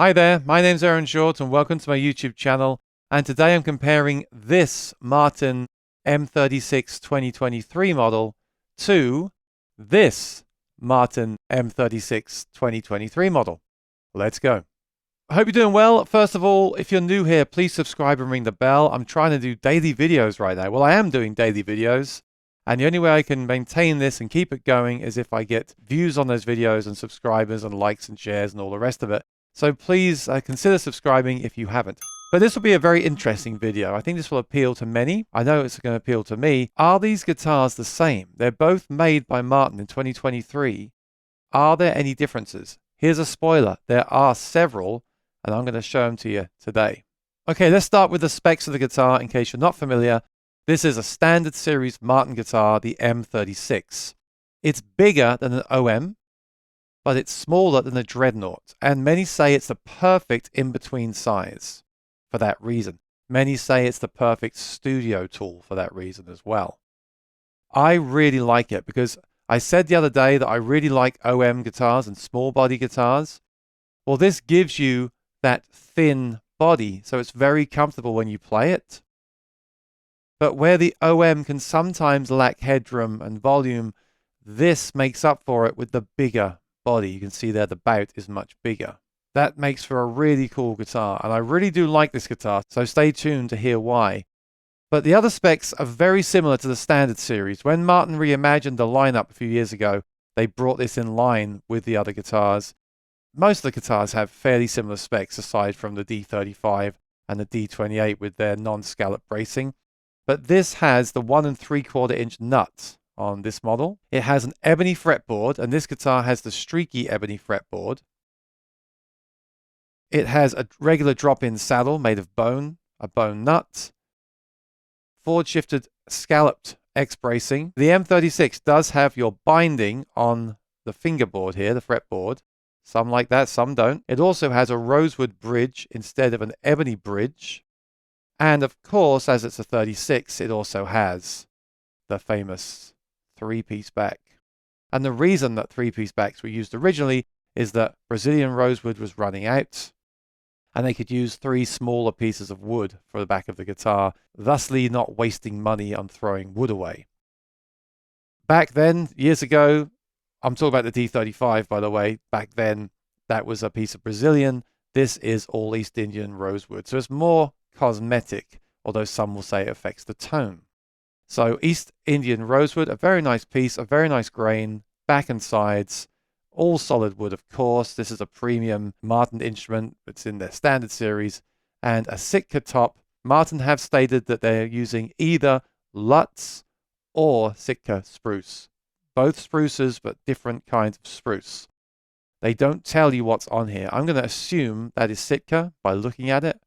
Hi there, my name's Aaron Short and welcome to my YouTube channel, and today I'm comparing this Martin M-36 2023 model to this Martin M-36 2023 model. Let's go. I hope you're doing well. First of all, if you're new here, please subscribe and ring the bell. I'm trying to do daily videos right now. Well, I am doing daily videos, and the only way I can maintain this and keep it going is if I get views on those videos and subscribers and likes and shares and all the rest of it. So please consider subscribing if you haven't. But this will be a very interesting video. I think this will appeal to many. I know it's going to appeal to me. Are these guitars the same? They're both made by Martin in 2023. Are there any differences? Here's a spoiler. There are several, and I'm going to show them to you today. Okay, let's start with the specs of the guitar in case you're not familiar. This is a standard series Martin guitar, the M-36. It's bigger than an OM, but it's smaller than the Dreadnought, and many say it's the perfect in-between size for that reason. Many say it's the perfect studio tool for that reason as well. I really like it because I said the other day that I really like OM guitars and small body guitars. Well, this gives you that thin body, so it's very comfortable when you play it. But where the OM can sometimes lack headroom and volume, this makes up for it with the bigger body. You can see there the bout is much bigger. That makes for a really cool guitar, and I really do like this guitar, so stay tuned to hear why. But the other specs are very similar to the standard series. When Martin reimagined the lineup a few years ago, they brought this in line with the other guitars. Most of the guitars have fairly similar specs aside from the D35 and the D28 with their non-scallop bracing. But this has the 1 3/4 inch nut on this model. It has an ebony fretboard, and this guitar has the streaky ebony fretboard. It has a regular drop-in saddle made of bone, a bone nut, forward-shifted scalloped X bracing. The M-36 does have your binding on the fingerboard here, the fretboard. Some like that, some don't. It also has a rosewood bridge instead of an ebony bridge. And of course, as it's a 36, it also has the famous three-piece back. And the reason that three-piece backs were used originally is that Brazilian rosewood was running out, and they could use 3 smaller pieces of wood for the back of the guitar, thusly not wasting money on throwing wood away. Back then, years ago, I'm talking about the D35, by the way. Back then, that was a piece of Brazilian. This is all East Indian rosewood. So it's more cosmetic, although some will say it affects the tone. So East Indian rosewood, a very nice piece, a very nice grain, back and sides, all solid wood, of course. This is a premium Martin instrument. It's in their standard series, and a Sitka top. Martin have stated that they're using either Lutz or Sitka spruce. Both spruces, but different kinds of spruce. They don't tell you what's on here. I'm going to assume that is Sitka by looking at it,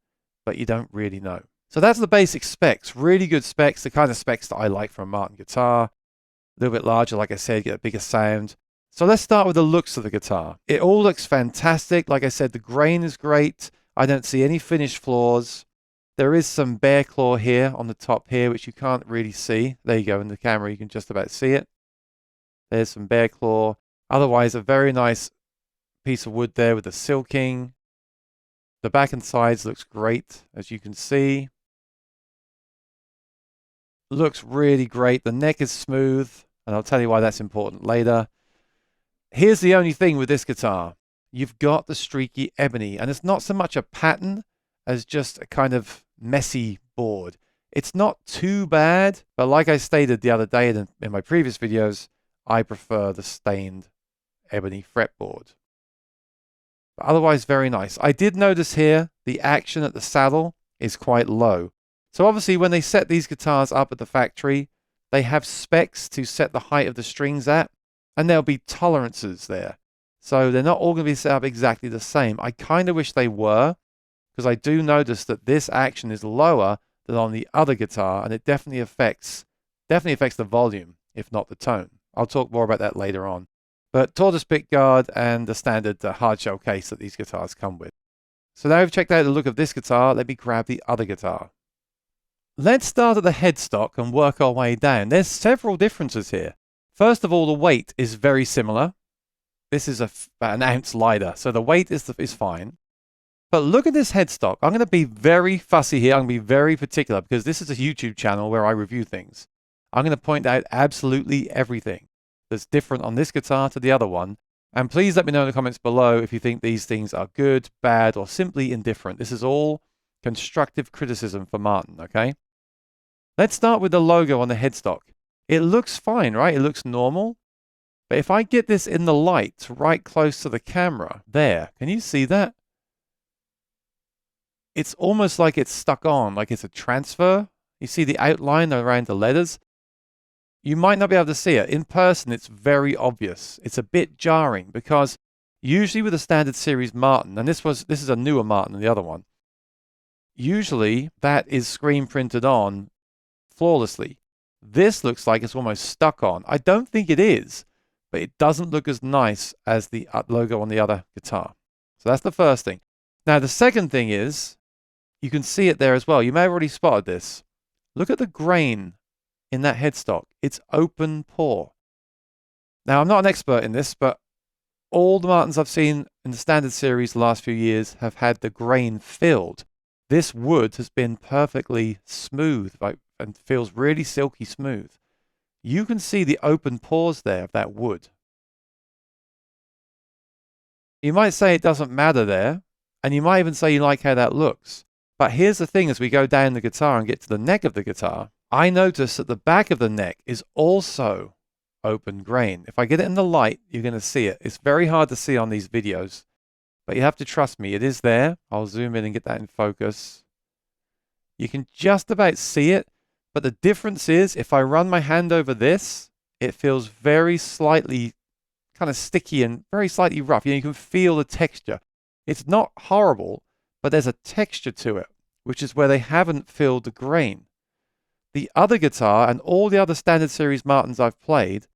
but you don't really know. So that's the basic specs. Really good specs, the kind of specs that I like from a Martin guitar. A little bit larger, like I said, get a bigger sound. So let's start with the looks of the guitar. It all looks fantastic. Like I said, the grain is great. I don't see any finished flaws. There is some bear claw here on the top here, which you can't really see. There you go, in the camera you can just about see it. There's some bear claw. Otherwise, a very nice piece of wood there with the silking. The back and sides looks great, as you can see. Looks really great. The neck is smooth, and I'll tell you why that's important later. Here's the only thing with this guitar. You've got the streaky ebony, and it's not so much a pattern as just a kind of messy board. It's not too bad, but like I stated the other day in my previous videos, I prefer the stained ebony fretboard. But otherwise, very nice. I did notice here the action at the saddle is quite low. So obviously when they set these guitars up at the factory, they have specs to set the height of the strings at, and there'll be tolerances there. So they're not all going to be set up exactly the same. I kind of wish they were, because I do notice that this action is lower than on the other guitar, and it definitely affects the volume, if not the tone. I'll talk more about that later on. But tortoise pickguard and the standard hard shell case that these guitars come with. So now we've checked out the look of this guitar, let me grab the other guitar. Let's start at the headstock and work our way down. There's several differences here. First of all, the weight is very similar. This is about an ounce lighter, so the weight is fine. But look at this headstock. I'm going to be very fussy here. I'm going to be very particular because this is a YouTube channel where I review things. I'm going to point out absolutely everything that's different on this guitar to the other one. And please let me know in the comments below if you think these things are good, bad, or simply indifferent. This is all constructive criticism for Martin, okay? Let's start with the logo on the headstock. It looks fine, right? It looks normal. But if I get this in the light right close to the camera, there, can you see that? It's almost like it's stuck on, like it's a transfer. You see the outline around the letters? You might not be able to see it. In person, it's very obvious. It's a bit jarring because usually with a standard series Martin, and this is a newer Martin than the other one, usually that is screen printed on flawlessly. This looks like it's almost stuck on. I don't think it is, but it doesn't look as nice as the logo on the other guitar. So that's the first thing. Now, the second thing is, you can see it there as well. You may have already spotted this. Look at the grain in that headstock. It's open pore. Now, I'm not an expert in this, but all the Martins I've seen in the standard series the last few years have had the grain filled. This wood has been perfectly smooth, right, and feels really silky smooth. You can see the open pores there of that wood. You might say it doesn't matter there, and you might even say you like how that looks. But here's the thing, as we go down the guitar and get to the neck of the guitar, I notice that the back of the neck is also open grain. If I get it in the light, you're going to see it. It's very hard to see on these videos, but you have to trust me. It is there. I'll zoom in and get that in focus. You can just about see it, but the difference is if I run my hand over this, it feels very slightly kind of sticky and very slightly rough. You can feel the texture. It's not horrible, but there's a texture to it, which is where they haven't filled the grain. The other guitar and all the other standard series Martins I've played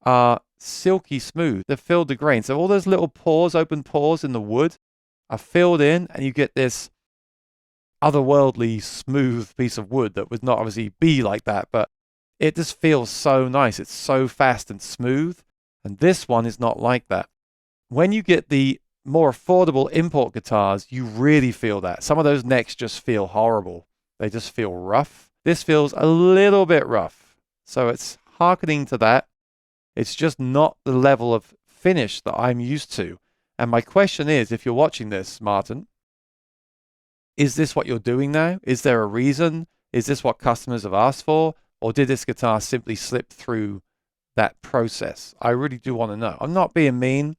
are silky smooth. They've filled the grain. So all those little pores, open pores in the wood are filled in, and you get this otherworldly smooth piece of wood that would not obviously be like that, but it just feels so nice. It's so fast and smooth, and this one is not like that. When you get the more affordable import guitars, you really feel that. Some of those necks just feel horrible. They just feel rough. This feels a little bit rough. So it's hearkening to that. It's just not the level of finish that I'm used to. And my question is, if you're watching this, Martin, is this what you're doing now? Is there a reason? Is this what customers have asked for? Or did this guitar simply slip through that process? I really do want to know. I'm not being mean,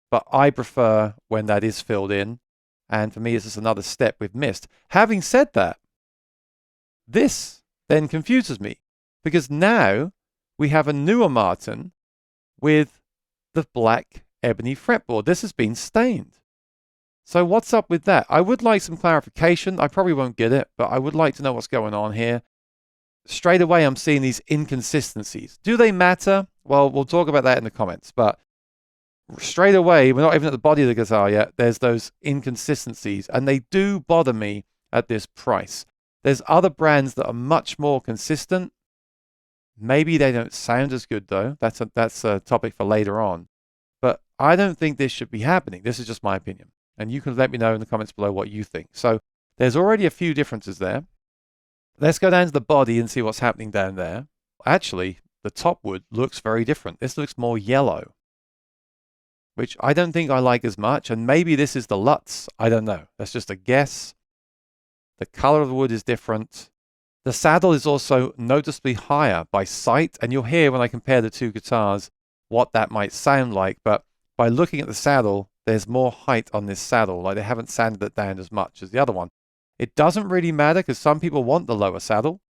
but I prefer when that is filled in. And for me, it's just another step we've missed. Having said that, this then confuses me because now we have a newer Martin with the black ebony fretboard. This has been stained. So what's up with that? I would like some clarification. I probably won't get it, but I would like to know what's going on here. Straight away, I'm seeing these inconsistencies. Do they matter? Well, we'll talk about that in the comments, but straight away, we're not even at the body of the guitar yet. There's those inconsistencies, and they do bother me at this price. There's other brands that are much more consistent. Maybe they don't sound as good, though. That's a topic for later on. But I don't think this should be happening. This is just my opinion. And you can let me know in the comments below what you think. So there's already a few differences there. Let's go down to the body and see what's happening down there. Actually, the top wood looks very different. This looks more yellow, which I don't think I like as much. And maybe this is the Lutz. I don't know. That's just a guess. The color of the wood is different. The saddle is also noticeably higher by sight. And you'll hear when I compare the two guitars what that might sound like. But by looking at the saddle, there's more height on this saddle. Like they haven't sanded it down as much as the other one. It doesn't really matter because some people want the lower saddle.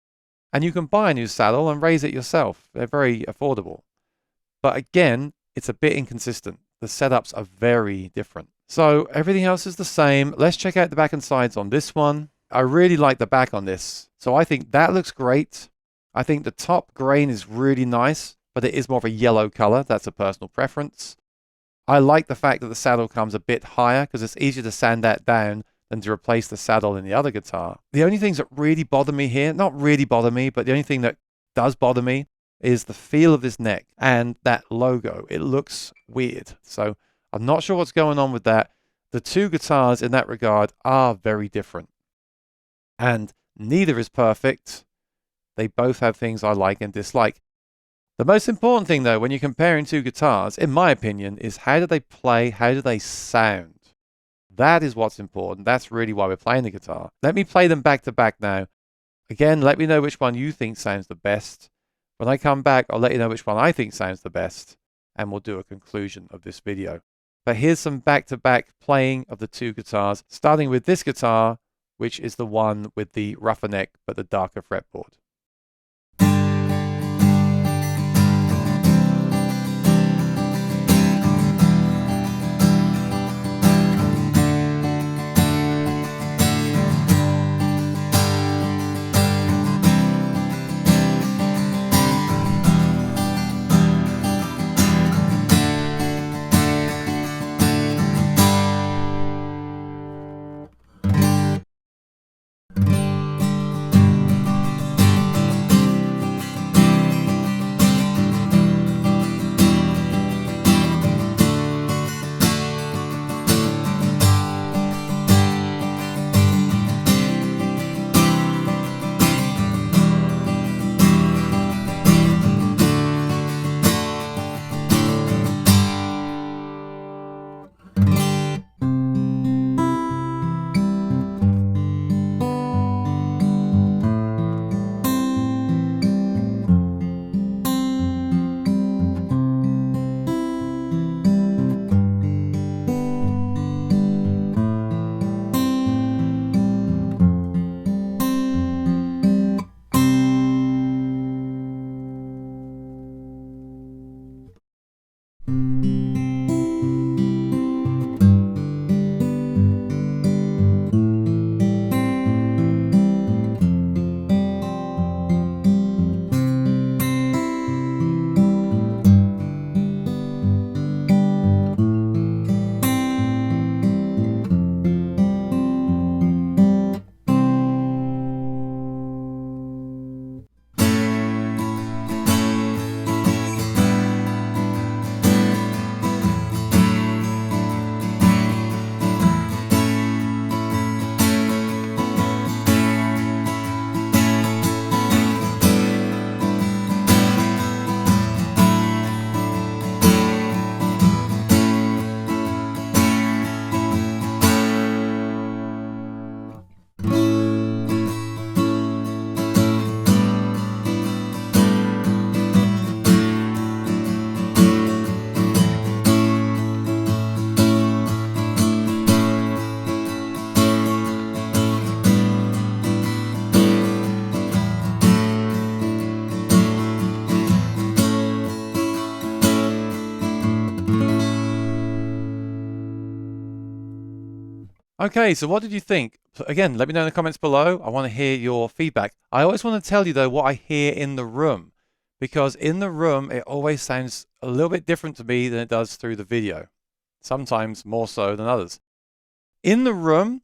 And you can buy a new saddle and raise it yourself. They're very affordable. But again, it's a bit inconsistent. The setups are very different. So everything else is the same. Let's check out the back and sides on this one. I really like the back on this. So I think that looks great. I think the top grain is really nice, but it is more of a yellow color. That's a personal preference. I like the fact that the saddle comes a bit higher because it's easier to sand that down than to replace the saddle in the other guitar. The only things that really bother me here, not really bother me, but the only thing that does bother me is the feel of this neck and that logo. It looks weird. So I'm not sure what's going on with that. The two guitars in that regard are very different. And neither is perfect. They both have things I like and dislike. The most important thing, though, when you're comparing two guitars, in my opinion, is how do they play? How do they sound? That is what's important. That's really why we're playing the guitar. Let me play them back to back now. Again, let me know which one you think sounds the best. When I come back, I'll let you know which one I think sounds the best, and we'll do a conclusion of this video. But here's some back-to-back playing of the two guitars, starting with this guitar, which is the one with the rougher neck but the darker fretboard. Okay, so what did you think? Again, let me know in the comments below. I want to hear your feedback. I always want to tell you, though, what I hear in the room, because in the room, it always sounds a little bit different to me than it does through the video, sometimes more so than others. In the room,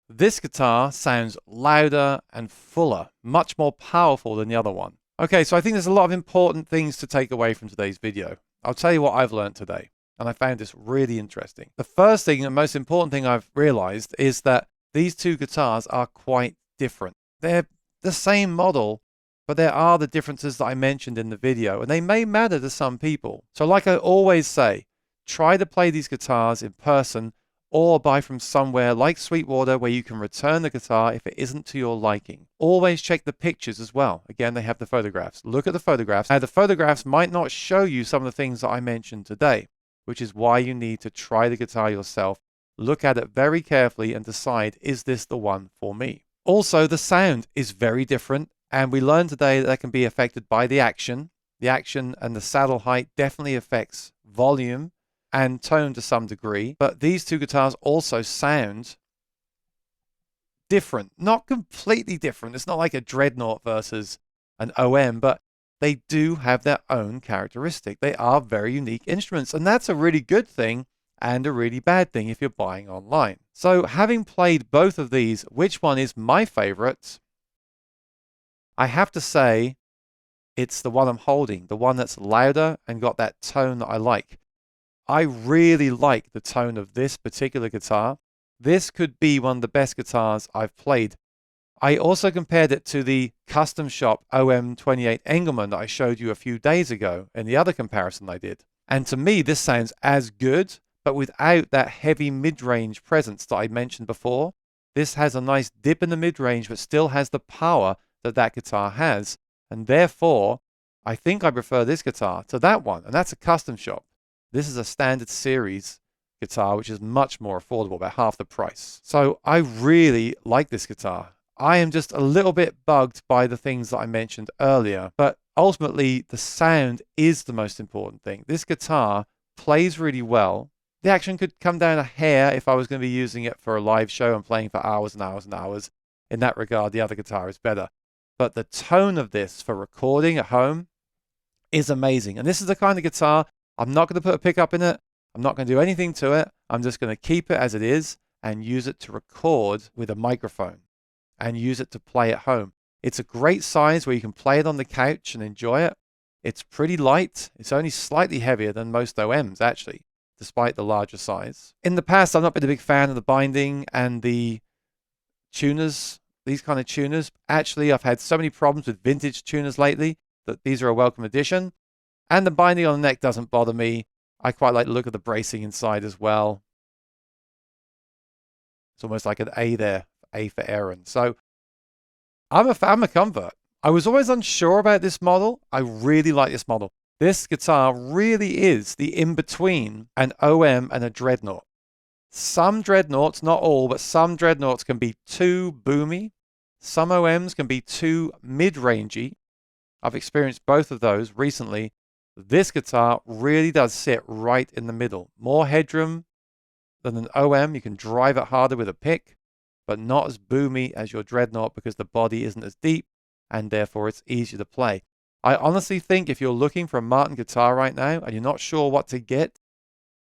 this guitar sounds louder and fuller, much more powerful than the other one. Okay, so I think there's a lot of important things to take away from today's video. I'll tell you what I've learned today. And I found this really interesting. The first thing and most important thing I've realized is that these two guitars are quite different. They're the same model, but there are the differences that I mentioned in the video, and they may matter to some people. So like I always say, try to play these guitars in person or buy from somewhere like Sweetwater where you can return the guitar if it isn't to your liking. Always check the pictures as well. Again, they have the photographs. Look at the photographs. Now, the photographs might not show you some of the things that I mentioned today, which is why you need to try the guitar yourself, look at it very carefully and decide, is this the one for me? Also, the sound is very different, and we learned today that can be affected by the action. The action and the saddle height definitely affects volume and tone to some degree, but these two guitars also sound different. Not completely different. It's not like a Dreadnought versus an OM, but they do have their own characteristic. They are very unique instruments, and that's a really good thing and a really bad thing if you're buying online. So having played both of these, which one is my favorite? I have to say it's the one I'm holding, the one that's louder and got that tone that I like. I really like the tone of this particular guitar. This could be one of the best guitars I've played. I also compared it to the custom shop OM28 Engelmann that I showed you a few days ago in the other comparison I did. And to me, this sounds as good, but without that heavy mid-range presence that I mentioned before. This has a nice dip in the mid-range, but still has the power that that guitar has. And therefore, I think I prefer this guitar to that one. And that's a custom shop. This is a standard series guitar, which is much more affordable, about half the price. So I really like this guitar. I am just a little bit bugged by the things that I mentioned earlier, but ultimately the sound is the most important thing. This guitar plays really well. The action could come down a hair if I was going to be using it for a live show and playing for hours and hours and hours. In that regard, the other guitar is better. But the tone of this for recording at home is amazing. And this is the kind of guitar, I'm not going to put a pickup in it. I'm not going to do anything to it. I'm just going to keep it as it is and use it to record with a microphone and use it to play at home. It's a great size where you can play it on the couch and enjoy it. It's pretty light. It's only slightly heavier than most OMs, actually, despite the larger size. In the past, I've not been a big fan of the binding and the tuners, these kind of tuners. Actually, I've had so many problems with vintage tuners lately that these are a welcome addition. And the binding on the neck doesn't bother me. I quite like the look of the bracing inside as well. It's almost like an A there, A for Aaron. So I'm a convert. I was always unsure about this model. I really like this model. This guitar really is the in-between an OM and a Dreadnought. Some Dreadnoughts, not all, but some Dreadnoughts can be too boomy. Some OMs can be too mid-rangey. I've experienced both of those recently. This guitar really does sit right in the middle. More headroom than an OM. You can drive it harder with a pick, but not as boomy as your Dreadnought because the body isn't as deep and therefore it's easier to play. I honestly think if you're looking for a Martin guitar right now and you're not sure what to get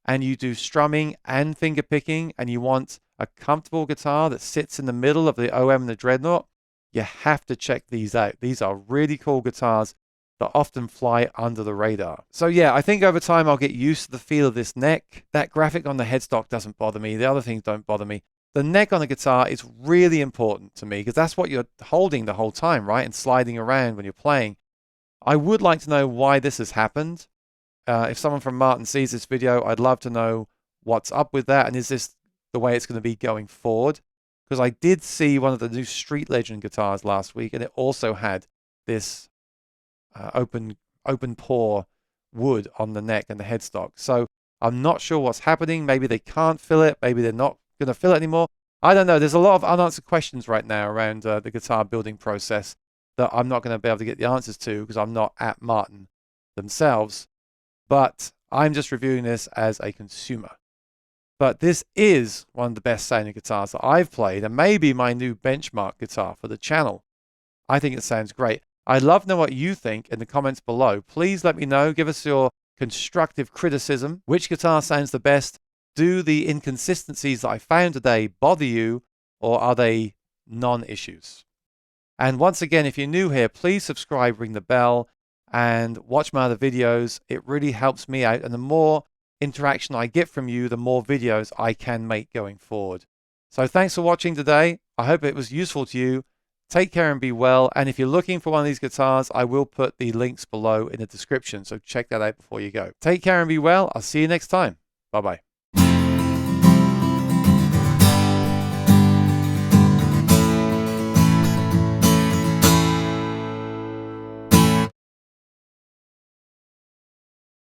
and you do strumming and finger picking and you want a comfortable guitar that sits in the middle of the OM and the Dreadnought, you have to check these out. These are really cool guitars that often fly under the radar. So yeah, I think over time I'll get used to the feel of this neck. That graphic on the headstock doesn't bother me. The other things don't bother me. The neck on the guitar is really important to me because that's what you're holding the whole time, right? And sliding around when you're playing. I would like to know why this has happened. If someone from Martin sees this video, I'd love to know what's up with that. And is this the way it's going to be going forward? Because I did see one of the new Street Legend guitars last week, and it also had this open pore wood on the neck and the headstock. So I'm not sure what's happening. Maybe they can't fill it. Maybe they're not going to fill it anymore. I don't know. There's a lot of unanswered questions right now around the guitar building process that I'm not going to be able to get the answers to because I'm not at Martin themselves. But I'm just reviewing this as a consumer. But this is one of the best sounding guitars that I've played and maybe my new benchmark guitar for the channel. I think it sounds great. I'd love to know what you think in the comments below. Please let me know. Give us your constructive criticism. Which guitar sounds the best? Do the inconsistencies that I found today bother you, or are they non-issues? And once again, if you're new here, please subscribe, ring the bell, and watch my other videos. It really helps me out. And the more interaction I get from you, the more videos I can make going forward. So thanks for watching today. I hope it was useful to you. Take care and be well. And if you're looking for one of these guitars, I will put the links below in the description. So check that out before you go. Take care and be well. I'll see you next time. Bye-bye.